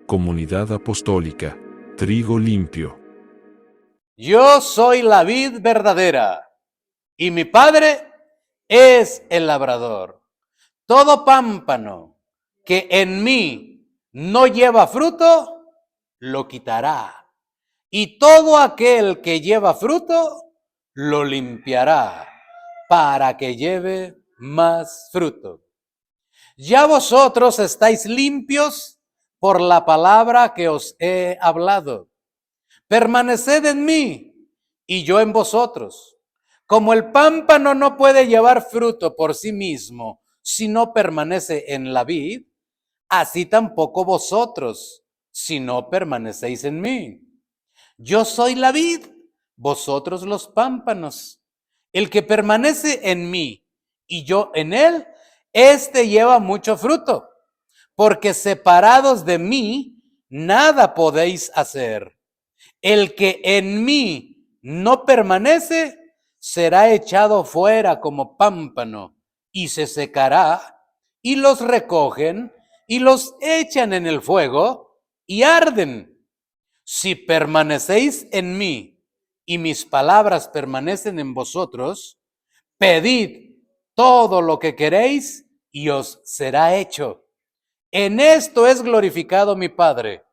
Comunidad Apostólica, Trigo Limpio. Yo soy la vid verdadera y mi Padre es el labrador. Todo pámpano que en mí no lleva fruto, lo quitará. Y todo aquel que lleva fruto, lo limpiará para que lleve más fruto. Ya vosotros estáis limpios por la palabra que os he hablado. Permaneced en mí y yo en vosotros. Como el pámpano no puede llevar fruto por sí mismo si no permanece en la vid, así tampoco vosotros si no permanecéis en mí. Yo soy la vid, vosotros los pámpanos. El que permanece en mí y yo en él, éste lleva mucho fruto, porque separados de mí, nada podéis hacer. El que en mí no permanece será echado fuera como pámpano y se secará, y los recogen y los echan en el fuego y arden. Si permanecéis en mí y mis palabras permanecen en vosotros, pedid todo lo que queréis y os será hecho. En esto es glorificado mi Padre,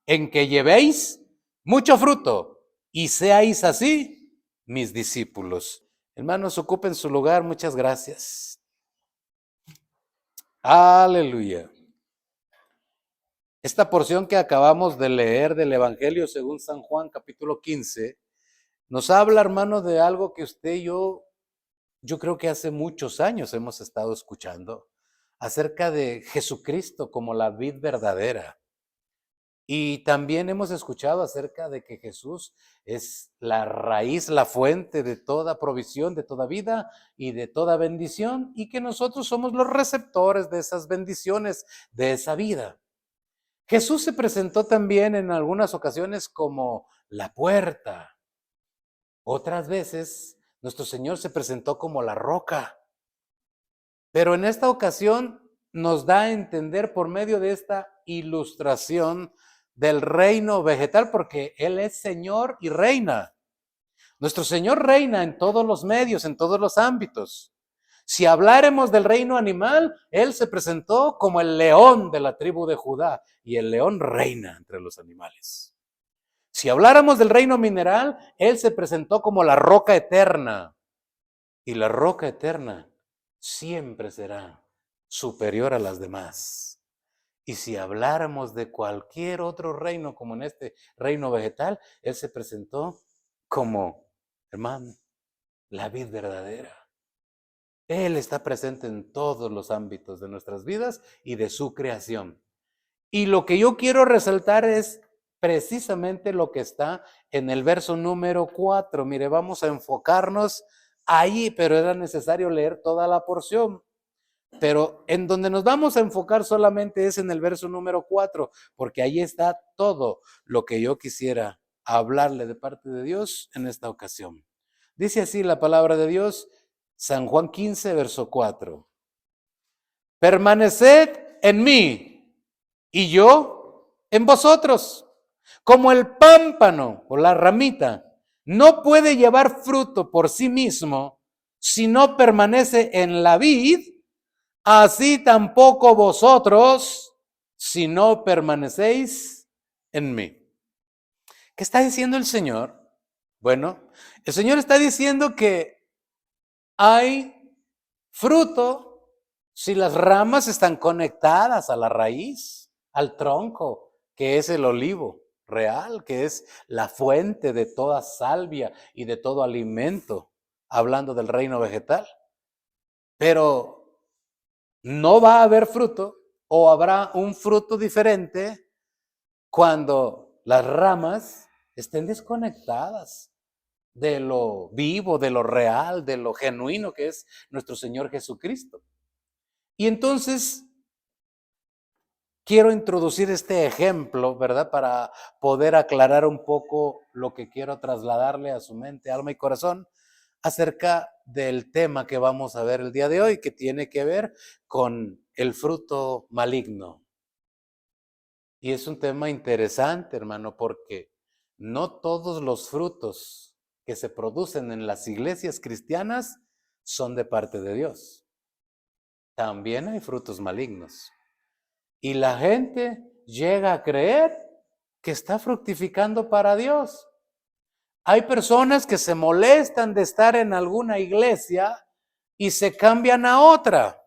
en que llevéis mucho fruto y seáis así mis discípulos. Hermanos, ocupen su lugar, muchas gracias. Aleluya. Esta porción que acabamos de leer del Evangelio según San Juan, capítulo 15, nos habla, hermano, de algo que usted y yo creo que hace muchos años hemos estado escuchando, acerca de Jesucristo como la vid verdadera. Y también hemos escuchado acerca de que Jesús es la raíz, la fuente de toda provisión, de toda vida y de toda bendición, y que nosotros somos los receptores de esas bendiciones, de esa vida. Jesús se presentó también en algunas ocasiones como la puerta. Otras veces nuestro Señor se presentó como la roca. Pero en esta ocasión nos da a entender por medio de esta ilustración del reino vegetal, porque Él es Señor y reina. Nuestro Señor reina en todos los medios, en todos los ámbitos. Si habláramos del reino animal, Él se presentó como el león de la tribu de Judá, y el león reina entre los animales. Si habláramos del reino mineral, Él se presentó como la roca eterna, y la roca eterna siempre será superior a las demás. Y si habláramos de cualquier otro reino, como en este reino vegetal, Él se presentó como, hermano, la vid verdadera. Él está presente en todos los ámbitos de nuestras vidas y de su creación. Y lo que yo quiero resaltar es precisamente lo que está en el verso número 4. Mire, vamos a enfocarnos ahí, pero era necesario leer toda la porción. Pero en donde nos vamos a enfocar solamente es en el verso número 4, porque ahí está todo lo que yo quisiera hablarle de parte de Dios en esta ocasión. Dice así la palabra de Dios, San Juan 15, verso 4. Permaneced en mí y yo en vosotros. Como el pámpano o la ramita no puede llevar fruto por sí mismo si no permanece en la vid, así tampoco vosotros si no permanecéis en mí. ¿Qué está diciendo el Señor? Bueno, el Señor está diciendo que hay fruto si las ramas están conectadas a la raíz, al tronco, que es el olivo real, que es la fuente de toda salvia y de todo alimento, hablando del reino vegetal. Pero no va a haber fruto o habrá un fruto diferente cuando las ramas estén desconectadas de lo vivo, de lo real, de lo genuino que es nuestro Señor Jesucristo. Y entonces quiero introducir este ejemplo, ¿verdad? Para poder aclarar un poco lo que quiero trasladarle a su mente, alma y corazón acerca del tema que vamos a ver el día de hoy, que tiene que ver con el fruto maligno. Y es un tema interesante, hermano, porque no todos los frutos que se producen en las iglesias cristianas son de parte de Dios. También hay frutos malignos. Y la gente llega a creer que está fructificando para Dios. Hay personas que se molestan de estar en alguna iglesia y se cambian a otra.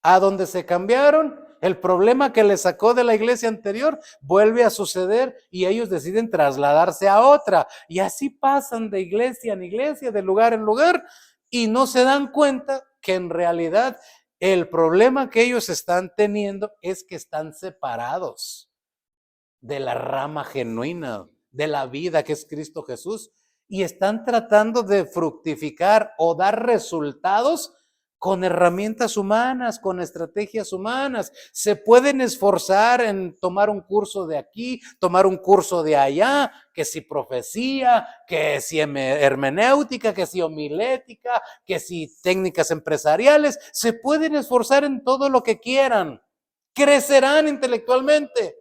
A donde se cambiaron, el problema que les sacó de la iglesia anterior vuelve a suceder y ellos deciden trasladarse a otra. Y así pasan de iglesia en iglesia, de lugar en lugar, y no se dan cuenta que en realidad el problema que ellos están teniendo es que están separados de la rama genuina, de la vida que es Cristo Jesús, y están tratando de fructificar o dar resultados con herramientas humanas, con estrategias humanas. Se pueden esforzar en tomar un curso de aquí, tomar un curso de allá, que si profecía, que si hermenéutica, que si homilética, que si técnicas empresariales. Se pueden esforzar en todo lo que quieran. Crecerán intelectualmente.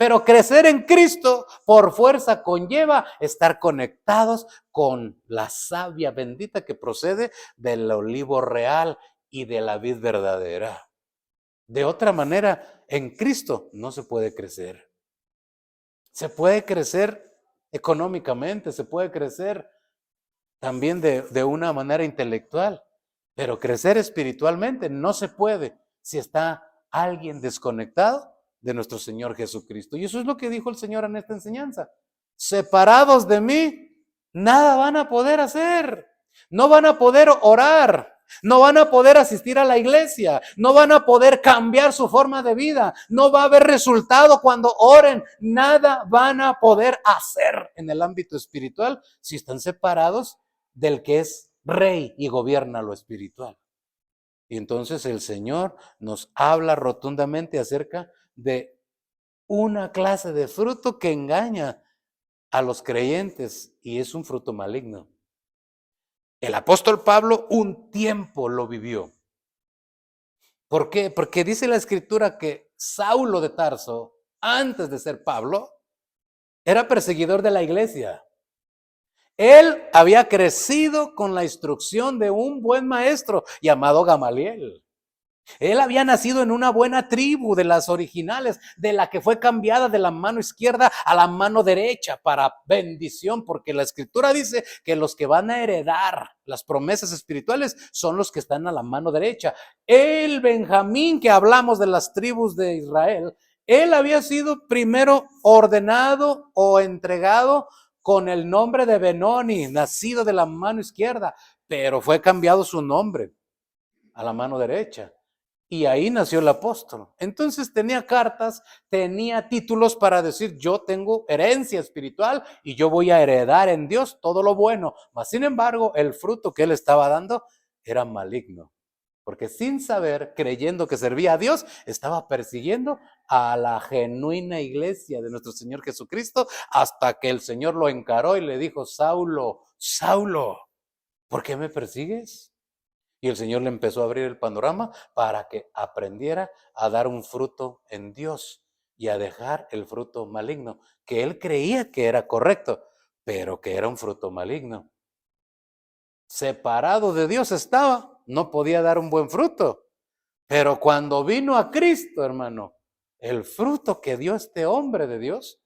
Pero crecer en Cristo por fuerza conlleva estar conectados con la savia bendita que procede del olivo real y de la vid verdadera. De otra manera, en Cristo no se puede crecer. Se puede crecer económicamente, se puede crecer también de una manera intelectual, pero crecer espiritualmente no se puede si está alguien desconectado de nuestro Señor Jesucristo. Y eso es lo que dijo el Señor en esta enseñanza. Separados de mí, nada van a poder hacer. No van a poder orar. No van a poder asistir a la iglesia. No van a poder cambiar su forma de vida. No va a haber resultado cuando oren. Nada van a poder hacer en el ámbito espiritual si están separados del que es rey y gobierna lo espiritual. Y entonces el Señor nos habla rotundamente acerca de una clase de fruto que engaña a los creyentes y es un fruto maligno. El apóstol Pablo un tiempo lo vivió. ¿Por qué? Porque dice la escritura que Saulo de Tarso, antes de ser Pablo, era perseguidor de la iglesia. Él había crecido con la instrucción de un buen maestro llamado Gamaliel. Él había nacido en una buena tribu de las originales, de la que fue cambiada de la mano izquierda a la mano derecha para bendición, porque la escritura dice que los que van a heredar las promesas espirituales son los que están a la mano derecha. El Benjamín que hablamos de las tribus de Israel, él había sido primero ordenado o entregado con el nombre de Benoni, nacido de la mano izquierda, pero fue cambiado su nombre a la mano derecha. Y ahí nació el apóstol. Entonces tenía cartas, tenía títulos para decir, yo tengo herencia espiritual y yo voy a heredar en Dios todo lo bueno. Mas, sin embargo, el fruto que él estaba dando era maligno. Porque sin saber, creyendo que servía a Dios, estaba persiguiendo a la genuina iglesia de nuestro Señor Jesucristo, hasta que el Señor lo encaró y le dijo, Saulo, Saulo, ¿por qué me persigues? Y el Señor le empezó a abrir el panorama para que aprendiera a dar un fruto en Dios y a dejar el fruto maligno, que él creía que era correcto, pero que era un fruto maligno. Separado de Dios estaba, no podía dar un buen fruto. Pero cuando vino a Cristo, hermano, el fruto que dio este hombre de Dios,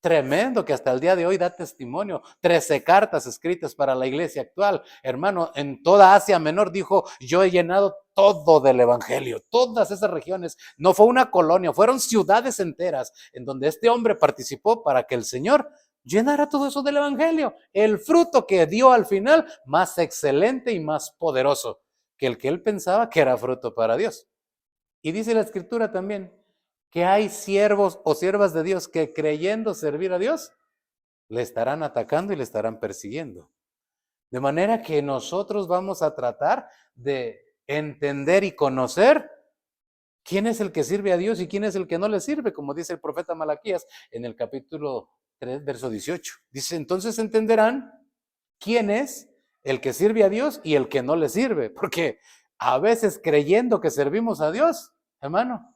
tremendo, que hasta el día de hoy da testimonio. 13 cartas escritas para la iglesia actual. Hermano, en toda Asia Menor dijo, yo he llenado todo del evangelio, todas esas regiones. No fue una colonia, fueron ciudades enteras en donde este hombre participó para que el Señor llenara todo eso del evangelio. El fruto que dio al final, más excelente y más poderoso que el que él pensaba que era fruto para Dios. Y dice la escritura también que hay siervos o siervas de Dios que creyendo servir a Dios, le estarán atacando y le estarán persiguiendo. De manera que nosotros vamos a tratar de entender y conocer quién es el que sirve a Dios y quién es el que no le sirve, como dice el profeta Malaquías en el capítulo 3, verso 18. Dice, entonces entenderán quién es el que sirve a Dios y el que no le sirve, porque a veces creyendo que servimos a Dios, hermano,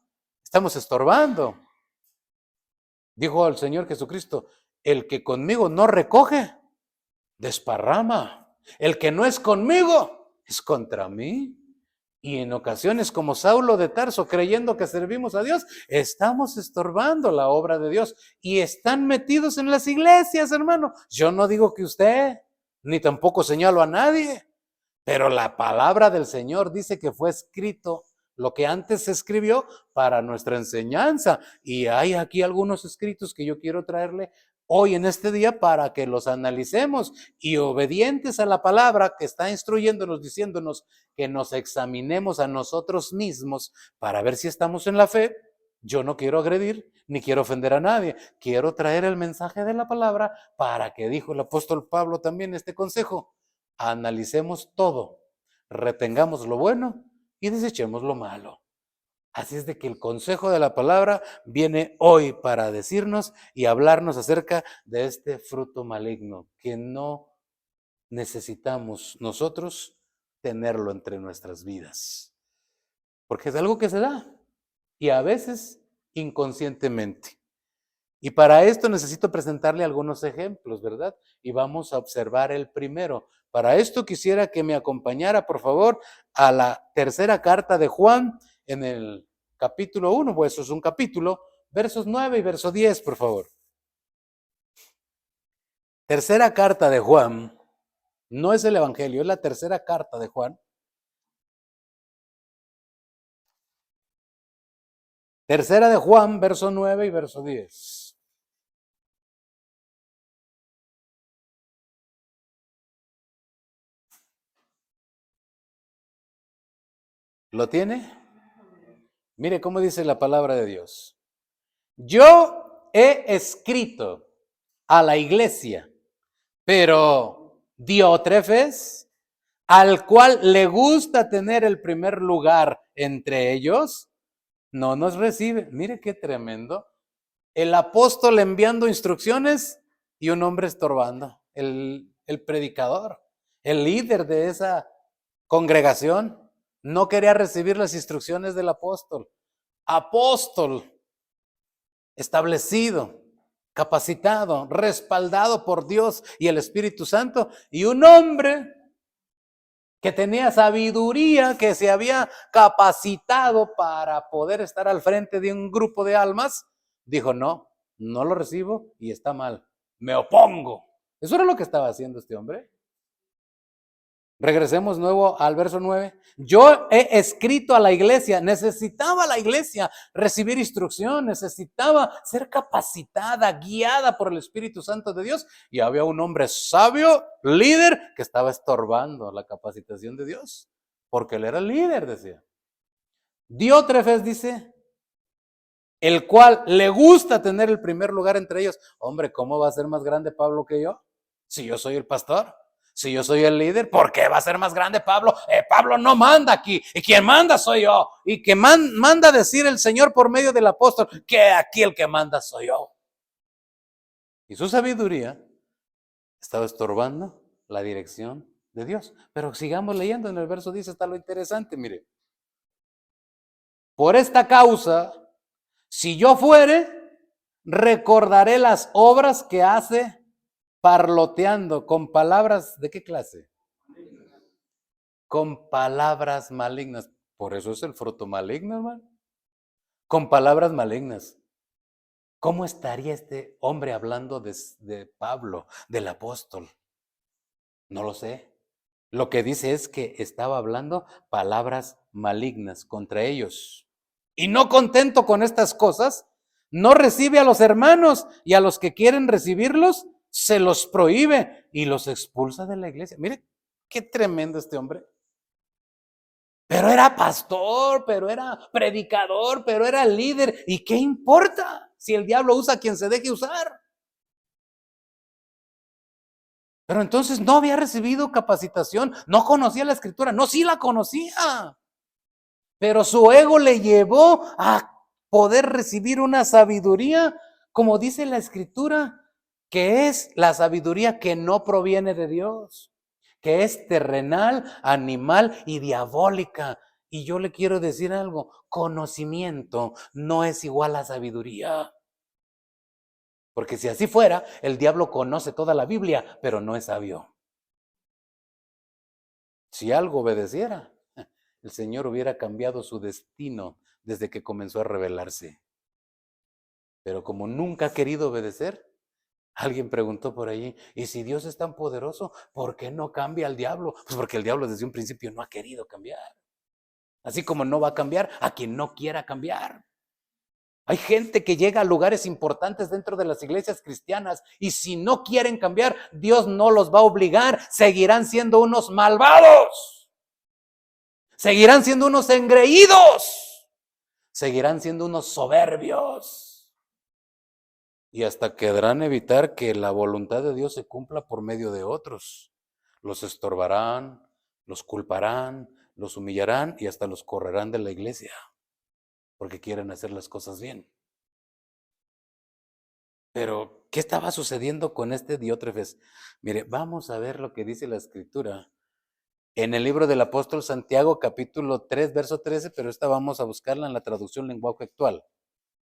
estamos estorbando. Dijo el Señor Jesucristo, el que conmigo no recoge, desparrama. El que no es conmigo, es contra mí. Y en ocasiones, como Saulo de Tarso, creyendo que servimos a Dios, estamos estorbando la obra de Dios y están metidos en las iglesias, hermano. Yo no digo que usted, ni tampoco señalo a nadie, pero la palabra del Señor dice que fue escrito lo que antes se escribió para nuestra enseñanza. Y hay aquí algunos escritos que yo quiero traerle hoy en este día para que los analicemos y obedientes a la palabra que está instruyéndonos, diciéndonos que nos examinemos a nosotros mismos para ver si estamos en la fe. Yo no quiero agredir ni quiero ofender a nadie. Quiero traer el mensaje de la palabra para que, dijo el apóstol Pablo también este consejo, analicemos todo, retengamos lo bueno y desechemos lo malo. Así es de que el consejo de la palabra viene hoy para decirnos y hablarnos acerca de este fruto maligno que no necesitamos nosotros tenerlo entre nuestras vidas. Porque es algo que se da y a veces inconscientemente. Y para esto necesito presentarle algunos ejemplos, ¿verdad? Y vamos a observar el primero. Para esto quisiera que me acompañara, por favor, a la tercera carta de Juan en el capítulo 1, pues eso es un capítulo, versos 9 y verso 10, por favor. Tercera carta de Juan, no es el Evangelio, es la tercera carta de Juan. Tercera de Juan, verso 9 y verso 10. ¿Lo tiene? Mire cómo dice la palabra de Dios. Yo he escrito a la iglesia, pero Diótrefes, al cual le gusta tener el primer lugar entre ellos, no nos recibe. Mire qué tremendo. El apóstol enviando instrucciones y un hombre estorbando. El predicador, el líder de esa congregación, no quería recibir las instrucciones del apóstol. Apóstol establecido, capacitado, respaldado por Dios y el Espíritu Santo, y un hombre que tenía sabiduría, que se había capacitado para poder estar al frente de un grupo de almas, dijo, no, no lo recibo y está mal, me opongo. Eso era lo que estaba haciendo este hombre. Regresemos nuevo al verso 9. Yo he escrito a la iglesia, necesitaba la iglesia recibir instrucción, necesitaba ser capacitada, guiada por el Espíritu Santo de Dios. Y había un hombre sabio, líder, que estaba estorbando la capacitación de Dios, porque él era el líder, decía. Diótrefes dice, el cual le gusta tener el primer lugar entre ellos. Hombre, ¿cómo va a ser más grande Pablo que yo? Si yo soy el pastor. Si yo soy el líder, ¿por qué va a ser más grande Pablo? Pablo no manda aquí, y quien manda soy yo, y que manda decir el Señor por medio del apóstol, que aquí el que manda soy yo. Y su sabiduría estaba estorbando la dirección de Dios. Pero sigamos leyendo, en el verso 10 está lo interesante, mire. Por esta causa, si yo fuere, recordaré las obras que hace parloteando con palabras, ¿de qué clase? Con palabras malignas. Por eso es el fruto maligno, hermano. Con palabras malignas. ¿Cómo estaría este hombre hablando de Pablo, del apóstol? No lo sé. Lo que dice es que estaba hablando palabras malignas contra ellos. Y no contento con estas cosas, no recibe a los hermanos, y a los que quieren recibirlos, se los prohíbe y los expulsa de la iglesia. Mire, qué tremendo este hombre. Pero era pastor, pero era predicador, pero era líder. ¿Y qué importa si el diablo usa a quien se deje usar? Pero entonces no había recibido capacitación, no conocía la escritura, no, sí la conocía. Pero su ego le llevó a poder recibir una sabiduría, como dice la escritura, que es la sabiduría que no proviene de Dios, que es terrenal, animal y diabólica. Y yo le quiero decir algo, conocimiento no es igual a sabiduría. Porque si así fuera, el diablo conoce toda la Biblia, pero no es sabio. Si algo obedeciera, el Señor hubiera cambiado su destino desde que comenzó a revelarse. Pero como nunca ha querido obedecer, alguien preguntó por allí, ¿y si Dios es tan poderoso, por qué no cambia al diablo? Pues porque el diablo desde un principio no ha querido cambiar. Así como no va a cambiar a quien no quiera cambiar. Hay gente que llega a lugares importantes dentro de las iglesias cristianas y si no quieren cambiar, Dios no los va a obligar. Seguirán siendo unos malvados. Seguirán siendo unos engreídos. Seguirán siendo unos soberbios. Y hasta querrán evitar que la voluntad de Dios se cumpla por medio de otros. Los estorbarán, los culparán, los humillarán y hasta los correrán de la iglesia. Porque quieren hacer las cosas bien. Pero, ¿qué estaba sucediendo con este Diótrefes? Mire, vamos a ver lo que dice la Escritura en el libro del apóstol Santiago, capítulo 3, verso 13, pero esta vamos a buscarla en la traducción lenguaje actual.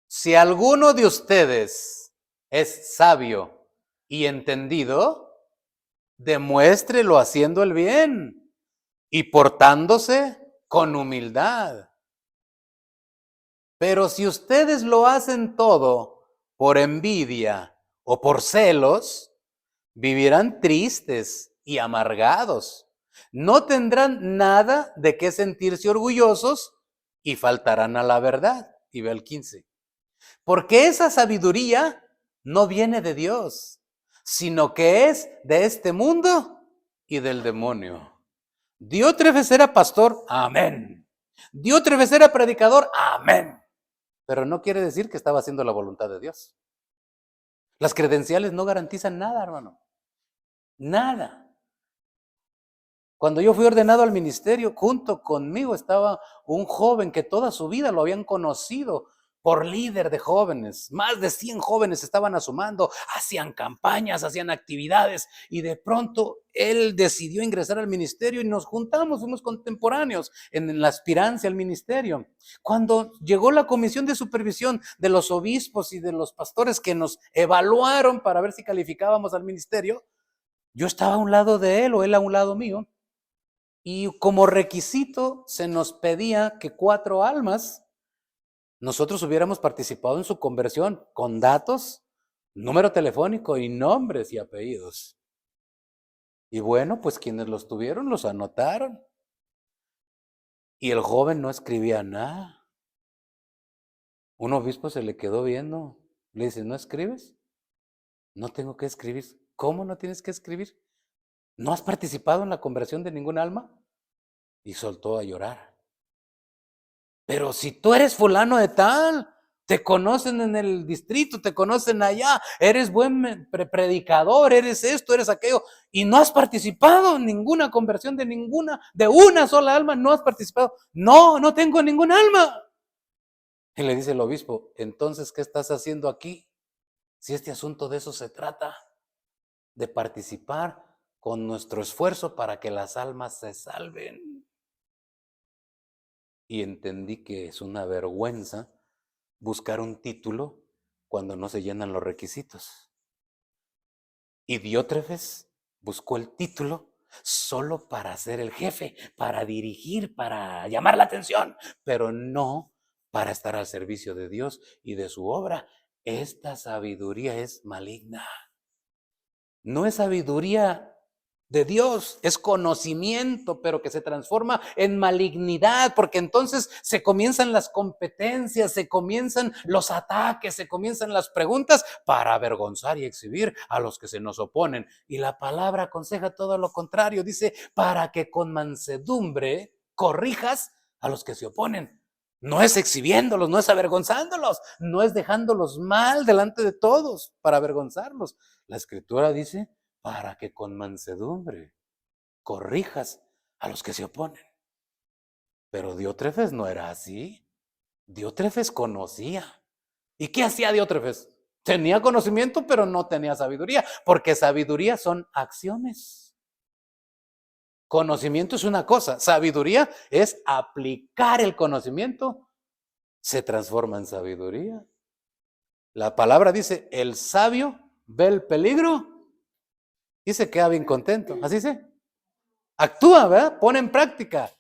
Si alguno de ustedes es sabio y entendido, demuéstrelo haciendo el bien y portándose con humildad. Pero si ustedes lo hacen todo por envidia o por celos, vivirán tristes y amargados. No tendrán nada de qué sentirse orgullosos y faltarán a la verdad. Y ve el 15. Porque esa sabiduría no viene de Dios, sino que es de este mundo y del demonio. Diótrefes era pastor, amén. Diótrefes era predicador, amén. Pero no quiere decir que estaba haciendo la voluntad de Dios. Las credenciales no garantizan nada, hermano. Nada. Cuando yo fui ordenado al ministerio, junto conmigo estaba un joven que toda su vida lo habían conocido por líder de jóvenes. Más de 100 jóvenes estaban asomando, hacían campañas, hacían actividades y de pronto él decidió ingresar al ministerio y nos juntamos, fuimos contemporáneos en la aspirancia al ministerio. Cuando llegó la comisión de supervisión de los obispos y de los pastores que nos evaluaron para ver si calificábamos al ministerio, yo estaba a un lado de él o él a un lado mío. Y como requisito se nos pedía que 4 almas nosotros hubiéramos participado en su conversión con datos, número telefónico y nombres y apellidos. Y bueno, pues quienes los tuvieron los anotaron. Y el joven no escribía nada. Un obispo se le quedó viendo. Le dice, ¿no escribes? No tengo que escribir. ¿Cómo no tienes que escribir? ¿No has participado en la conversión de ningún alma? Y soltó a llorar. Pero si tú eres fulano de tal, te conocen en el distrito, te conocen allá, eres buen predicador, eres esto, eres aquello, y no has participado en ninguna conversión de una sola alma, no has participado. No, no tengo ningún alma. Y le dice el obispo, entonces, ¿qué estás haciendo aquí? Si este asunto de eso se trata, de participar con nuestro esfuerzo para que las almas se salven. Y entendí que es una vergüenza buscar un título cuando no se llenan los requisitos. Y Diótrefes buscó el título solo para ser el jefe, para dirigir, para llamar la atención, pero no para estar al servicio de Dios y de su obra. Esta sabiduría es maligna. No es sabiduría de Dios, es conocimiento, pero que se transforma en malignidad, porque entonces se comienzan las competencias, se comienzan los ataques, se comienzan las preguntas para avergonzar y exhibir a los que se nos oponen. Y la palabra aconseja todo lo contrario, dice, para que con mansedumbre corrijas a los que se oponen. No es exhibiéndolos, no es avergonzándolos, no es dejándolos mal delante de todos para avergonzarlos. La Escritura dice, para que con mansedumbre corrijas a los que se oponen. Pero Diótrefes no era así. Diótrefes conocía. ¿Y qué hacía Diótrefes? Tenía conocimiento, pero no tenía sabiduría, porque sabiduría son acciones. Conocimiento es una cosa, sabiduría es aplicar el conocimiento, se transforma en sabiduría. La palabra dice, el sabio ve el peligro y se queda bien contento. Así dice. Actúa, ¿verdad? Pone en práctica.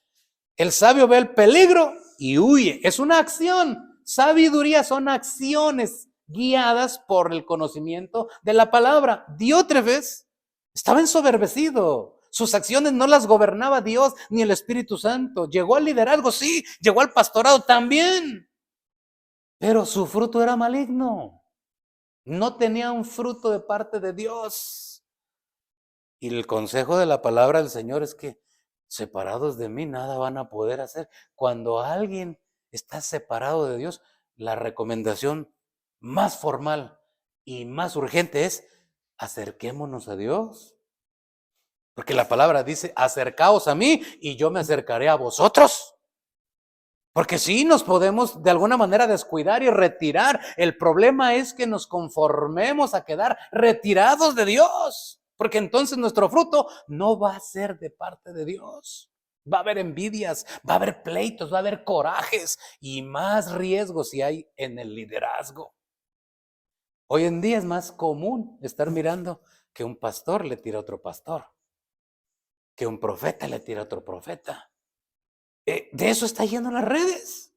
El sabio ve el peligro y huye. Es una acción. Sabiduría son acciones guiadas por el conocimiento de la palabra. Diótrefes estaba ensoberbecido. Sus acciones no las gobernaba Dios ni el Espíritu Santo. Llegó al liderazgo, sí. Llegó al pastorado también. Pero su fruto era maligno. No tenía un fruto de parte de Dios. Y el consejo de la palabra del Señor es que separados de mí nada van a poder hacer. Cuando alguien está separado de Dios, la recomendación más formal y más urgente es acerquémonos a Dios. Porque la palabra dice, acercaos a mí y yo me acercaré a vosotros. Porque sí, nos podemos de alguna manera descuidar y retirar. El problema es que nos conformemos a quedar retirados de Dios. Porque entonces nuestro fruto no va a ser de parte de Dios. Va a haber envidias, va a haber pleitos, va a haber corajes y más riesgos si hay en el liderazgo. Hoy en día es más común estar mirando que un pastor le tira a otro pastor, que un profeta le tira a otro profeta. De eso está lleno las redes.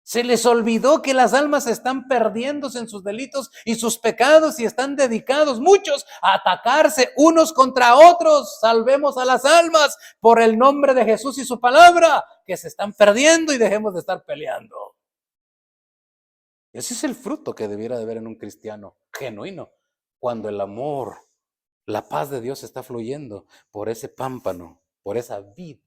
Se les olvidó que las almas están perdiéndose en sus delitos y sus pecados y están dedicados muchos a atacarse unos contra otros. Salvemos a las almas por el nombre de Jesús y su palabra, que se están perdiendo y dejemos de estar peleando. Ese es el fruto que debiera de haber en un cristiano genuino, cuando el amor, la paz de Dios está fluyendo por ese pámpano, por esa vid.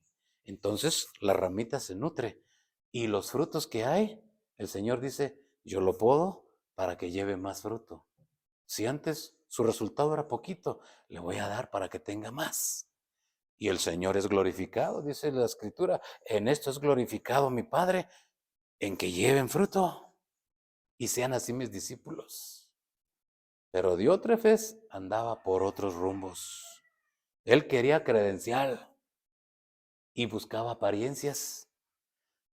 Entonces la ramita se nutre y los frutos que hay, el Señor dice, yo lo podo para que lleve más fruto. Si antes su resultado era poquito, le voy a dar para que tenga más. Y el Señor es glorificado, dice la Escritura, en esto es glorificado mi Padre, en que lleven fruto y sean así mis discípulos. Pero Diótrefes andaba por otros rumbos. Él quería credencial y buscaba apariencias.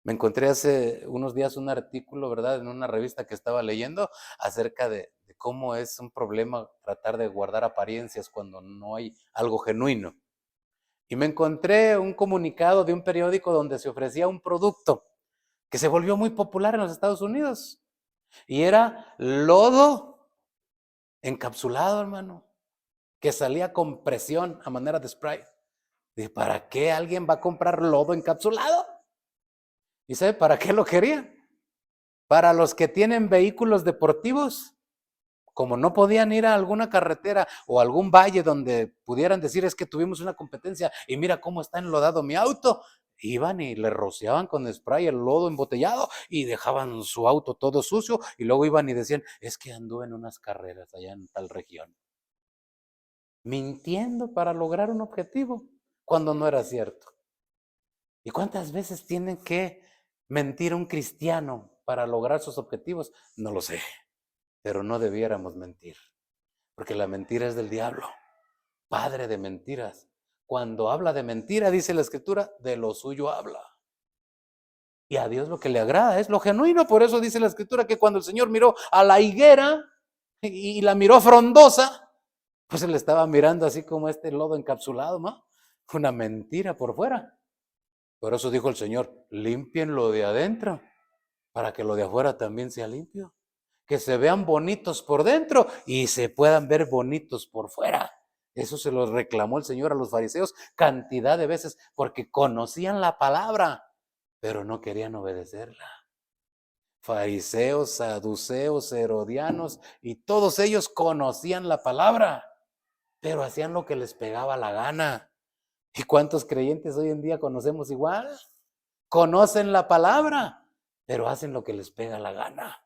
Me encontré hace unos días un artículo, ¿verdad?, en una revista que estaba leyendo acerca de cómo es un problema tratar de guardar apariencias cuando no hay algo genuino. Y me encontré un comunicado de un periódico donde se ofrecía un producto que se volvió muy popular en los Estados Unidos. Y era lodo encapsulado, hermano, que salía con presión a manera de spray. ¿Y para qué alguien va a comprar lodo encapsulado? ¿Y sabe para qué lo quería? Para los que tienen vehículos deportivos, como no podían ir a alguna carretera o algún valle donde pudieran decir es que tuvimos una competencia y mira cómo está enlodado mi auto, iban y le rociaban con spray el lodo embotellado y dejaban su auto todo sucio y luego iban y decían es que anduve en unas carreras allá en tal región. Mintiendo para lograr un objetivo cuando no era cierto. ¿Y cuántas veces tiene que mentir un cristiano para lograr sus objetivos? No lo sé, pero no debiéramos mentir, porque la mentira es del diablo, padre de mentiras. Cuando habla de mentira, dice la Escritura, de lo suyo habla. Y a Dios lo que le agrada es lo genuino. Por eso dice la Escritura que cuando el Señor miró a la higuera y la miró frondosa, pues él estaba mirando así como este lodo encapsulado, ¿no? Una mentira por fuera. Por eso dijo el Señor, limpien lo de adentro, para que lo de afuera también sea limpio. Que se vean bonitos por dentro y se puedan ver bonitos por fuera. Eso se lo reclamó el Señor a los fariseos cantidad de veces, porque conocían la palabra, pero no querían obedecerla. Fariseos, saduceos, herodianos, y todos ellos conocían la palabra, pero hacían lo que les pegaba la gana. ¿Y cuántos creyentes hoy en día conocemos igual? Conocen la palabra, pero hacen lo que les pega la gana.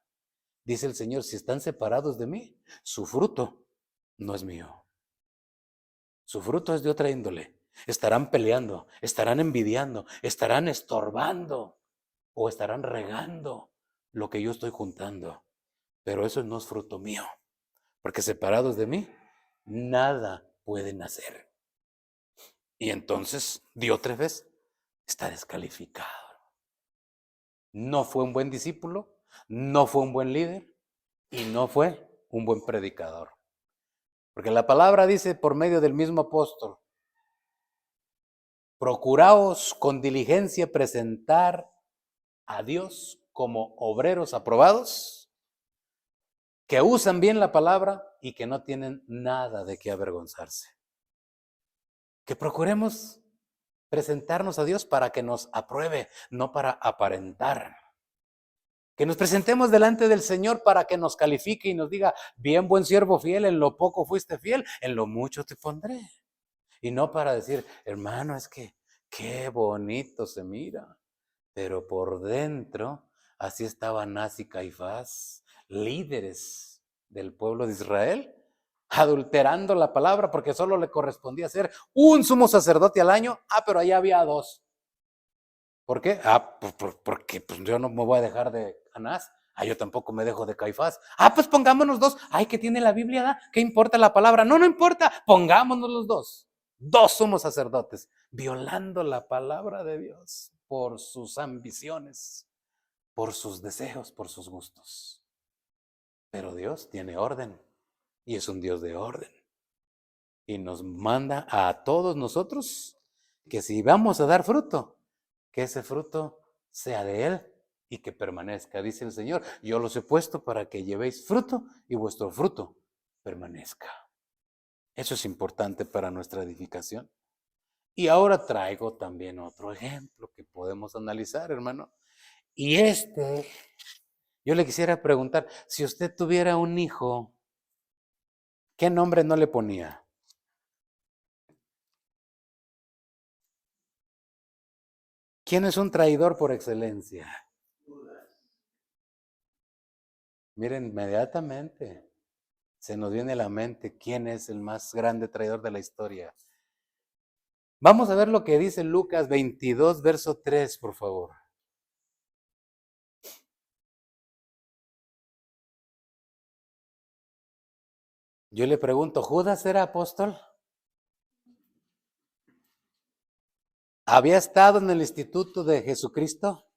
Dice el Señor, si están separados de mí, su fruto no es mío. Su fruto es de otra índole. Estarán peleando, estarán envidiando, estarán estorbando o estarán regando lo que yo estoy juntando. Pero eso no es fruto mío, porque separados de mí, nada pueden hacer. Y entonces Diótrefes está descalificado. No fue un buen discípulo, no fue un buen líder, y no fue un buen predicador. Porque la palabra dice por medio del mismo apóstol: procuraos con diligencia presentar a Dios como obreros aprobados, que usan bien la palabra y que no tienen nada de qué avergonzarse. Que procuremos presentarnos a Dios para que nos apruebe, no para aparentar. Que nos presentemos delante del Señor para que nos califique y nos diga: bien, buen siervo fiel, en lo poco fuiste fiel, en lo mucho te pondré. Y no para decir: hermano, es que qué bonito se mira, pero por dentro así estaban Anás y Caifás, líderes del pueblo de Israel, adulterando la palabra porque solo le correspondía ser un sumo sacerdote al año. Pero allá había dos. ¿Por qué? Porque pues yo no me voy a dejar de Anás. Yo tampoco me dejo de Caifás. Pues pongámonos dos. ¿Qué tiene la Biblia? ¿Da? ¿Qué importa la palabra? No importa. Pongámonos los dos. Dos somos sacerdotes, violando la palabra de Dios por sus ambiciones, por sus deseos, por sus gustos. Pero Dios tiene orden y es un Dios de orden. Y nos manda a todos nosotros que si vamos a dar fruto, que ese fruto sea de Él y que permanezca. Dice el Señor: yo los he puesto para que llevéis fruto y vuestro fruto permanezca. Eso es importante para nuestra edificación. Y ahora traigo también otro ejemplo que podemos analizar, hermano. Y yo le quisiera preguntar: si usted tuviera un hijo, ¿qué nombre no le ponía? ¿Quién es un traidor por excelencia? Miren, inmediatamente se nos viene a la mente quién es el más grande traidor de la historia. Vamos a ver lo que dice Lucas 22, verso 3, por favor. Yo le pregunto: ¿Judas era apóstol? ¿Había estado en el instituto de Jesucristo?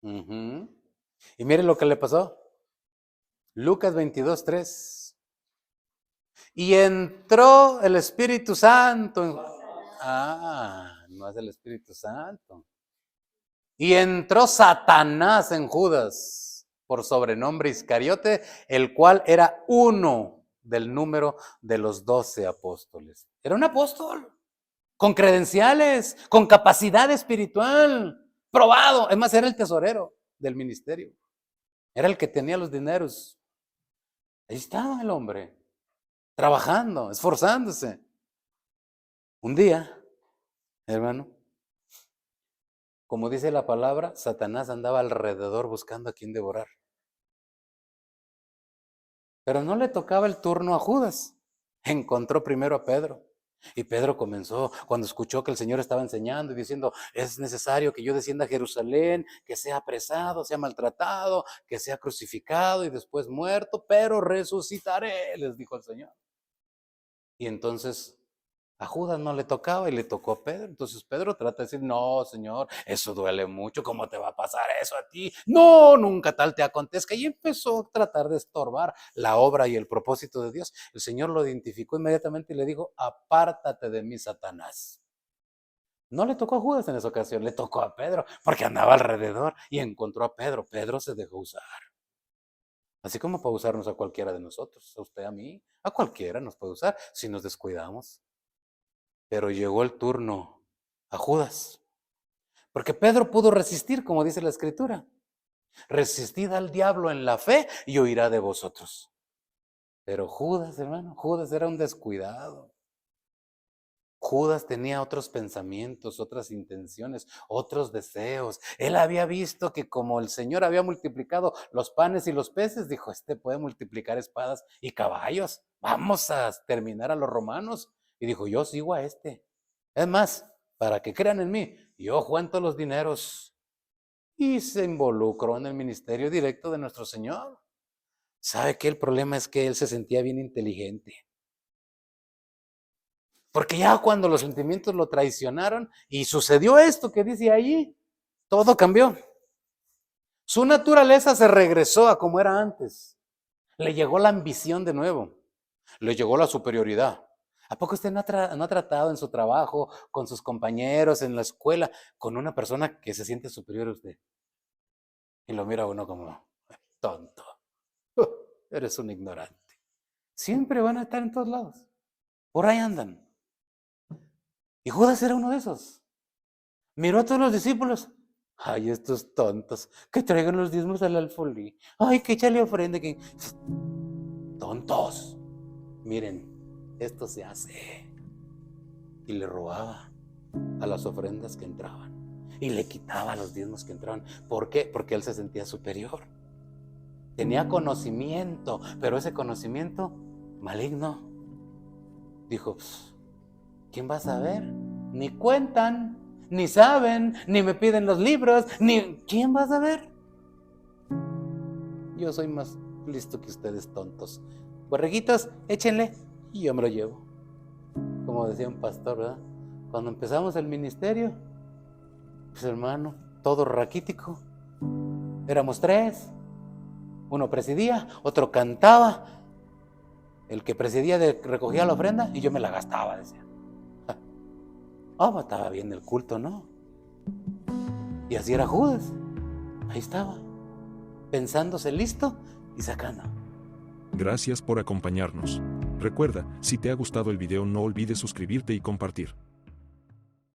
Y miren lo que le pasó. Lucas 22, 3. Y entró el Espíritu Santo. No es el Espíritu Santo. Y entró Satanás en Judas, por sobrenombre Iscariote, el cual era uno del número de los 12 apóstoles. Era un apóstol, con credenciales, con capacidad espiritual, probado. Es más, era el tesorero del ministerio. Era el que tenía los dineros. Ahí estaba el hombre, trabajando, esforzándose. Un día, hermano, como dice la palabra, Satanás andaba alrededor buscando a quien devorar. Pero no le tocaba el turno a Judas. Encontró primero a Pedro. Y Pedro comenzó, cuando escuchó que el Señor estaba enseñando y diciendo: es necesario que yo descienda a Jerusalén, que sea apresado, sea maltratado, que sea crucificado y después muerto, pero resucitaré, les dijo el Señor. Y entonces a Judas no le tocaba y le tocó a Pedro. Entonces Pedro trata de decir: no, Señor, eso duele mucho, ¿cómo te va a pasar eso a ti? No, nunca tal te acontezca. Y empezó a tratar de estorbar la obra y el propósito de Dios. El Señor lo identificó inmediatamente y le dijo: apártate de mí, Satanás. No le tocó a Judas en esa ocasión, le tocó a Pedro, porque andaba alrededor y encontró a Pedro. Pedro se dejó usar. Así como puede usarnos a cualquiera de nosotros, a usted, a mí, a cualquiera nos puede usar si nos descuidamos. Pero llegó el turno a Judas. Porque Pedro pudo resistir, como dice la Escritura. Resistid al diablo en la fe y huirá de vosotros. Pero Judas, hermano, Judas era un descuidado. Judas tenía otros pensamientos, otras intenciones, otros deseos. Él había visto que como el Señor había multiplicado los panes y los peces, dijo: este puede multiplicar espadas y caballos. Vamos a terminar a los romanos. Y dijo: yo sigo a este. Es más, para que crean en mí, yo cuento los dineros. Y se involucró en el ministerio directo de nuestro Señor. ¿Sabe qué? El problema es que él se sentía bien inteligente. Porque ya cuando los sentimientos lo traicionaron y sucedió esto que dice allí, todo cambió. Su naturaleza se regresó a como era antes. Le llegó la ambición de nuevo. Le llegó la superioridad. ¿A poco usted no ha tratado en su trabajo, con sus compañeros, en la escuela, con una persona que se siente superior a usted? Y lo mira a uno como, tonto, eres un ignorante. Siempre van a estar en todos lados. Por ahí andan. Y Judas era uno de esos. Miró a todos los discípulos. Ay, estos tontos, que traigan los diezmos al alfolí. Ay, que échale ofrenda. Que... Tontos. Miren, esto se hace. Y le robaba a las ofrendas que entraban. Y le quitaba los diezmos que entraban. ¿Por qué? Porque él se sentía superior. Tenía conocimiento, pero ese conocimiento maligno. Dijo, ¿quién va a saber? Ni cuentan, ni saben, ni me piden los libros, ni... ¿Quién va a saber? Yo soy más listo que ustedes, tontos. Borreguitos, échenle y yo me lo llevo. Como decía un pastor, ¿verdad? Cuando empezamos el ministerio, pues hermano, todo raquítico. Éramos 3. Uno presidía, otro cantaba. El que presidía recogía la ofrenda y yo me la gastaba, decía. Estaba bien el culto, ¿no? Y así era Judas. Ahí estaba, pensándose listo y sacando. Gracias por acompañarnos. Recuerda, si te ha gustado el video no olvides suscribirte y compartir.